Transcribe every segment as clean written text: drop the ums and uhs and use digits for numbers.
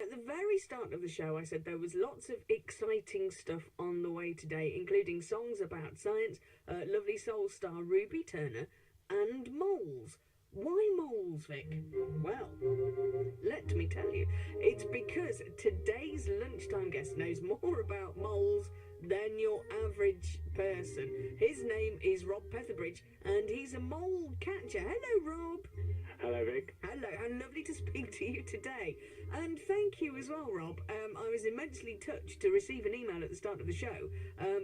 At the very start of the show, I said there was lots of exciting stuff on the way today, including songs about science, lovely soul star Ruby Turner, and moles. Why moles, Vic? Well, let me tell you, it's because today's lunchtime guest knows more about moles than your average person. His name is Rob Petherbridge, and he's a mole catcher. Hello, Rob. Hello, Vic. Hello, how lovely to speak to you today. And thank you as well, Rob. I was immensely touched to receive an email at the start of the show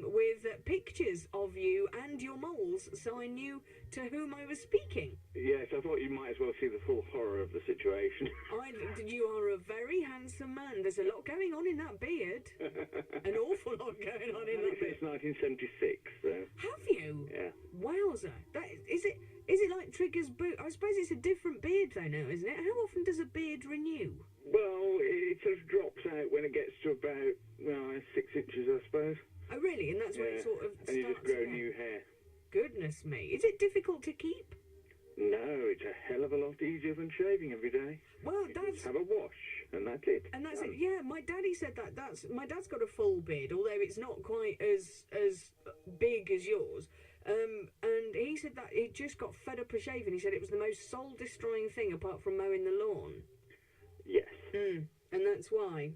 with pictures of you and your moles, so I knew to whom I was speaking. Yes, I thought you might as well see the full horror of the situation. You are a very handsome man. There's a lot going on in that beard. An awful lot going on in that beard. Since 1976, so... Have you? Yeah. Wowzer. Is it like Trigger's boot? I suppose it's a different beard though now, isn't it? How often does a beard renew? Well, it sort of drops out when it gets to about 6 inches, I suppose. Oh, really? And that's when it sort of starts and you just grow again? new hair. Goodness me. Is it difficult to keep? No, it's a hell of a lot easier than shaving every day. Well, you that's... just have a wash, and that's it. And that's it. Yeah, my daddy said that. My dad's got a full beard, although it's not quite as big as yours. And he said that he just got fed up of shaving. He said it was the most soul-destroying thing apart from mowing the lawn. Yes. And that's why.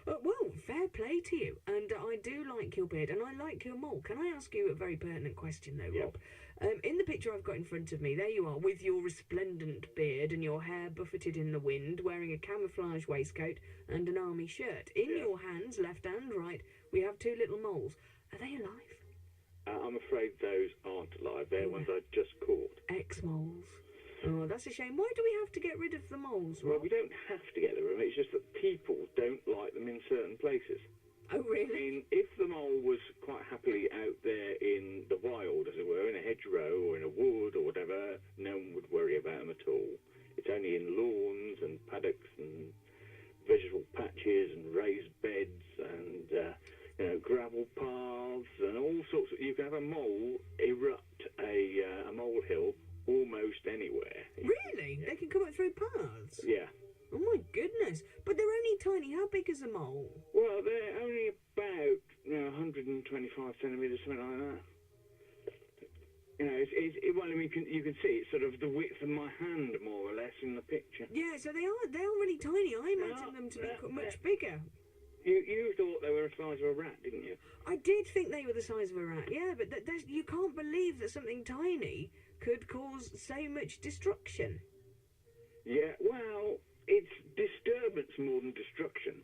Well, fair play to you. And I do like your beard, and I like your mole. Can I ask you a very pertinent question, though, Rob? In the picture I've got in front of me, there you are, with your resplendent beard and your hair buffeted in the wind, wearing a camouflage waistcoat and an army shirt. In your hands, left and right, we have two little moles. Are they alive? I'm afraid those aren't alive. They're ones I just caught. Ex-moles. Oh, that's a shame. Why do we have to get rid of the moles, Rob? Well, we don't have to get rid of them. It's just that people don't like them in certain places. Oh, really? I mean, if the mole was quite happily out there in the wild, as it were, in a hedgerow or in a wood or whatever, no one would worry about them at all. It's only in lawns and paddocks and vegetable patches and raised beds and, gravel paths and all sorts of... You can have a mole erupt a molehill almost anywhere. Really? Yeah. They can come up through paths? Yeah. Oh, my goodness. But they're only tiny. How big is a mole? Well, they're only about 125 centimetres, something like that. Well, I mean, you can see it's sort of the width of my hand, more or less, in the picture. Yeah, so they are really tiny. I imagine them to be much bigger. You thought they were the size of a rat, didn't you? I did think they were the size of a rat, yeah, but you can't believe that something tiny could cause so much destruction. Yeah, well, it's disturbance more than destruction.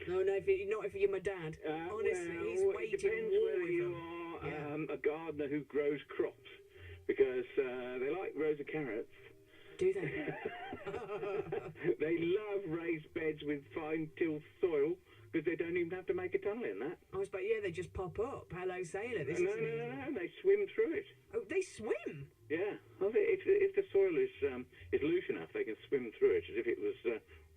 No, not if you're my dad. Honestly, he's it depends whether you are a gardener who grows crops, because they like rows of carrots. Do they? They love raised beds with fine tilled soil, because they don't even have to make a tunnel in that. I was, but yeah, they just pop up. Hello, sailor. No, they swim through it. Oh, they swim? Yeah. If the soil is loose enough, they can swim through it as if it was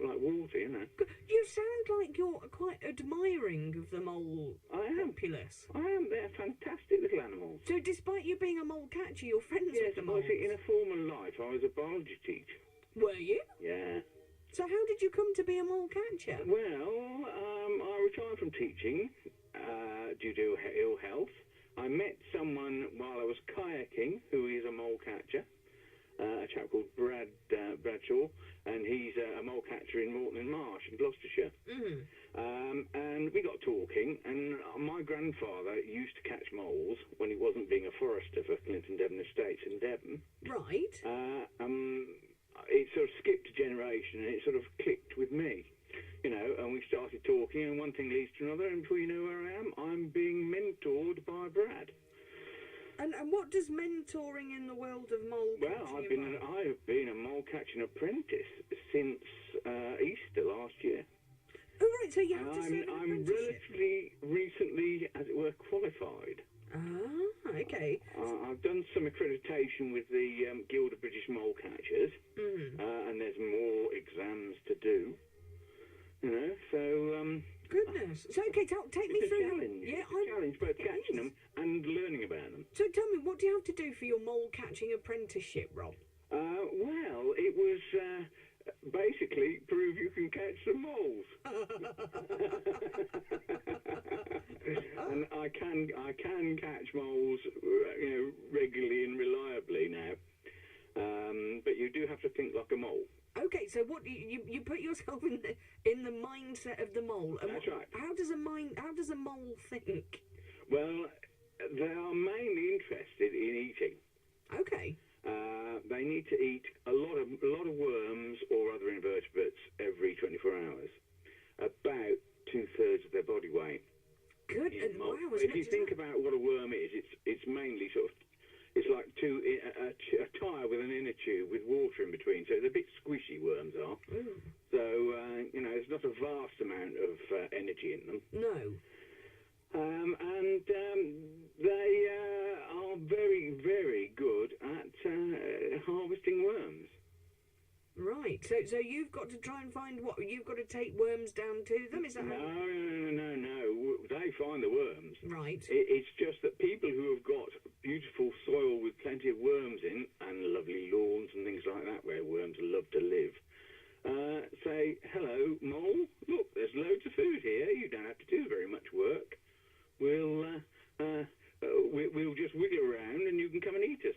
like water, you know. You sound like you're quite admiring of the mole populace. I am. They're fantastic little animals. So despite you being a mole catcher, you're friends with the moles? Yes, in a former life, I was a biology teacher. Were you? Yeah. So how did you come to be a mole catcher? Well, I retired from teaching due to ill health. I met someone while I was kayaking who is a mole catcher, a chap called Bradshaw, and he's a mole catcher in Morton Marsh in Gloucestershire. And we got talking, and my grandfather used to catch moles when he wasn't being a forester for Clinton Devon Estates in Devon. Right. It sort of skipped a generation, and it sort of clicked with me, and we started talking, and one thing leads to another, and before you know where I am, I'm being mentored by Brad. And what does mentoring in the world of mole catching involve? I have been a mole catching apprentice since Easter last year. Oh, right, so you have to serve an I'm apprenticeship. relatively recently, as it were, qualified. Ah, okay. I've done some accreditation with the Guild of British Mole Catchers, and there's more exams to do. Goodness. So, okay, take me through. Challenge. Yeah, it's a challenge, both catching them and learning about them. So tell me, what do you have to do for your mole catching apprenticeship, Rob? Well, it was basically prove you can catch catch some moles. And I can catch moles, regularly and reliably now. But you do have to think like a mole. Okay, so what you put yourself in the mindset of the mole. And That's right. How does a mole think? Well, they are mainly interested in eating. Okay. They need to eat a lot of worms or other invertebrates every 24 hours. About 2/3 of their body weight. Good. Wow, if you think about what a worm is, it's mainly sort of, it's like a tyre with an inner tube with water in between. So they're a bit squishy, worms are. Mm. So there's not a vast amount of energy in them. No. And they are very, very good at harvesting worms. Right. So you've got to try and find what you've got to take worms down to them. Is that No. They find the worms. Right. It's just that people who have got beautiful soil with plenty of worms in and lovely lawns and things like that where worms love to live, say, hello, mole, look, there's loads of food here. You don't have to do very much work. We'll just wiggle around and you can come and eat us.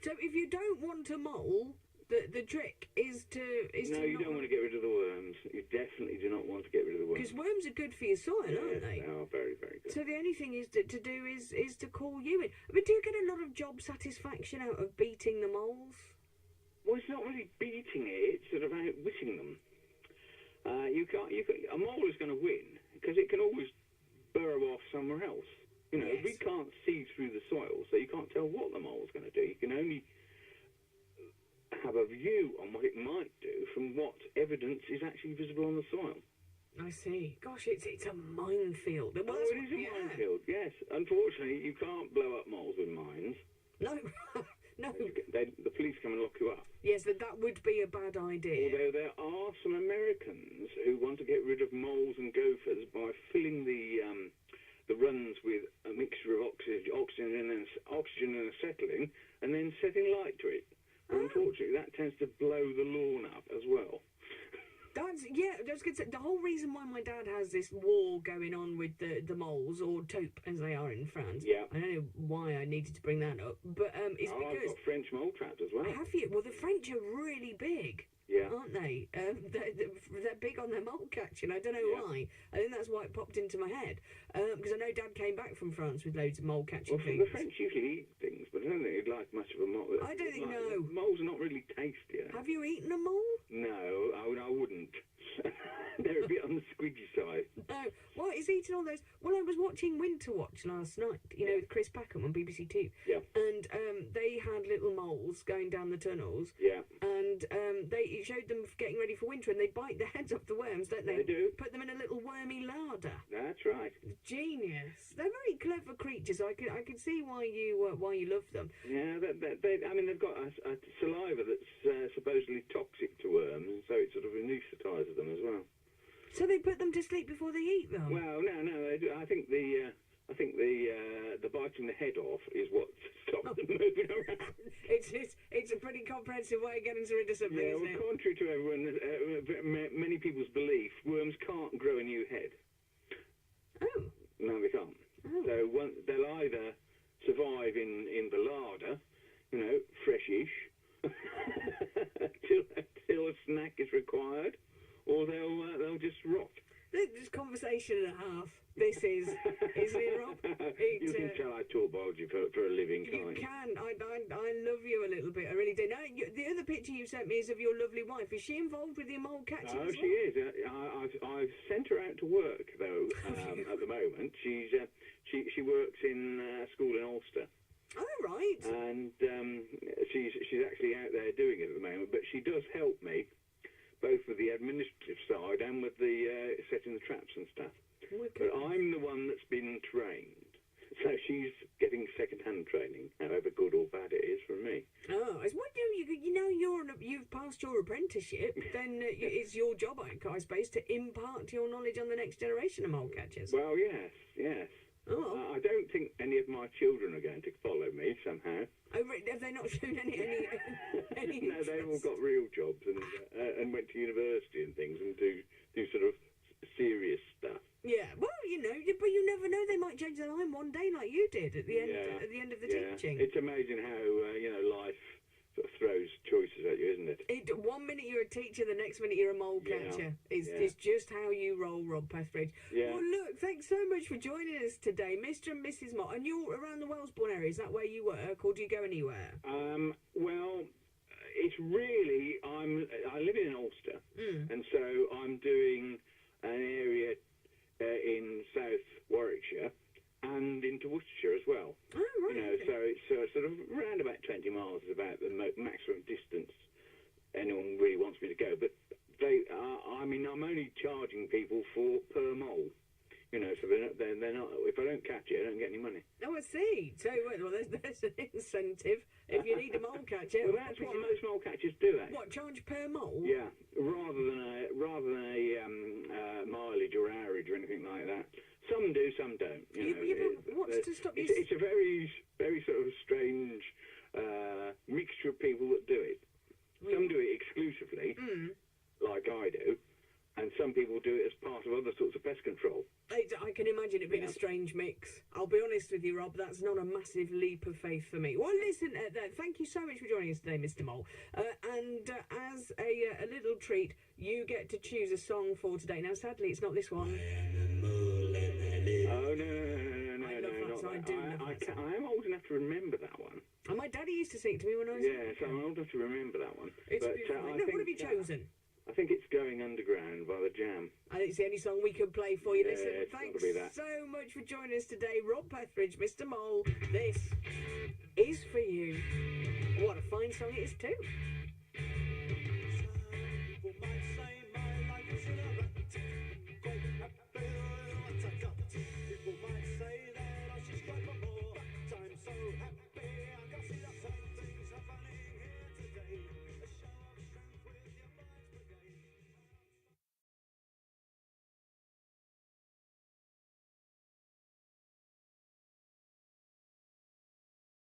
So if you don't want a mole, the trick is to No, you don't want to get rid of the worms. You definitely do not want to get rid of the worms. Because worms are good for your soil, aren't they? They are very, very good. So the only thing is to do is to call you in. But do you get a lot of job satisfaction out of beating the moles? Well, it's not really beating it. It's sort of outwitting them. A mole is going to win because it can always burrow off somewhere else. Yes. We can't see through the soil, so you can't tell what the mole's going to do. You can only have a view on what it might do from what evidence is actually visible on the soil. I see. Gosh, it's a minefield. Well, it is a minefield, yes. Unfortunately, you can't blow up moles with mines. No, no. The police come and lock you up. Yes, that would be a bad idea. Although there are some Americans who want to get rid of moles and gophers by filling the runs with a mixture of oxygen and acetylene, and then setting light to it. Unfortunately, that tends to blow the lawn up as well. That's good. The whole reason why my dad has this war going on with the moles, or taupe as they are in France. Yeah. I don't know why I needed to bring that up, but it's because I've got French mole traps as well. Have you? Well, the French are really big. Yeah. Aren't they? They're big on their mole catching. I don't know why. I think that's why it popped into my head. Because I know Dad came back from France with loads of mole catching things. The French usually eat things, but I don't think they'd like much of a mole. I don't think no. Moles are not really tasty. Have you eaten a mole? No, I wouldn't. They're a bit on the squidgy side. No. Well, it's eating all those. Well, I was watching Winter Watch last night, with Chris Packham on BBC Two. Yeah. And they had little moles going down the tunnels. Yeah. And it showed them getting ready for winter, and they bite the heads off the worms, don't they? They do. Put them in a little wormy larder. That's right. Genius. They're very clever creatures. I can see why you love them. Yeah. They've got a saliva that's supposedly toxic to worms, and so it sort of anaesthetises them as well. So they put them to sleep before they eat them? Well, no. They do. I think the biting the head off is what stops them moving around. It's a pretty comprehensive way of getting rid of something, isn't it? Contrary to everyone, many people's belief, worms can't grow a new head. Oh. No, they can't. Oh. So they'll either survive in the larder, freshish, till a snack is required, or they'll just rot. This conversation and a half. This is, isn't it, Rob? You can tell I talk biology for a living, can't you? You can. I love you a little bit. I really do. Now, the other picture you sent me is of your lovely wife. Is she involved with your mole catching? Oh, she is. I've sent her out to work though. At the moment, she works in school in Ulster. Oh, right. And she's actually out there doing it at the moment. But she does help me, both with the administrative side and with the setting the traps and stuff. But I'm the one that's been trained, so she's getting second-hand training, however good or bad it is from me. Oh, as what you've passed your apprenticeship, then it's your job, I suppose, to impart your knowledge on the next generation of mole catchers. Well, yes. Oh, I don't think any of my children are going to follow me somehow. oh, have they not shown any No, they've all interest? got real jobs and went to university and things and do sort of serious stuff. Yeah, well, but you never know. They might change their mind one day, like you did at the end of the teaching. It's amazing how life sort of throws choices at you, isn't it? 1 minute you're a teacher, the next minute you're a mole catcher. It's just how you roll, Rob Pethridge. Yeah. Well, look, thanks so much for joining us today, Mr. and Mrs. Mole. And you're around the Wellesbourne area. Is that where you work, or do you go anywhere? Well, it's really I live in Ulster, and so I'm doing an area in South Warwickshire and into Worcestershire as well. Oh, right. So it's sort of around about 20 miles is about the maximum distance anyone really wants me to go. But I'm only charging people per mole. So they're not. If I don't catch it, I don't get any money. Oh, I see. So, well, there's an incentive. If you need a mole catcher, Well, that's what most mole catchers do. What, charge per mole? Yeah, rather than a mileage or hourage or anything like that. Some do, some don't. But what's to stop you? It's a very, very sort of strange mixture of people that do it. Some do it exclusively, like I do, and some people do it as part of other sorts of pest control. I can imagine it being a strange mix. I'll be honest with you, Rob, that's not a massive leap of faith for me. Well, listen, thank you so much for joining us today, Mr. Mole. And as a little treat, you get to choose a song for today. Now, sadly, it's not this one. Oh, no. I love that song. I do love that song. I am old enough to remember that one. And my daddy used to sing it to me when I was Yeah, so I'm old enough to remember that one. It's but beautiful. I What think have you chosen? I think it's Going Underground by The Jam. And it's the only song we can play for you. Yeah, Listen, it's gotta thanks be that. so much for joining us today, Rob Pethridge, Mr. Mole. This is for you. What a fine song it is too.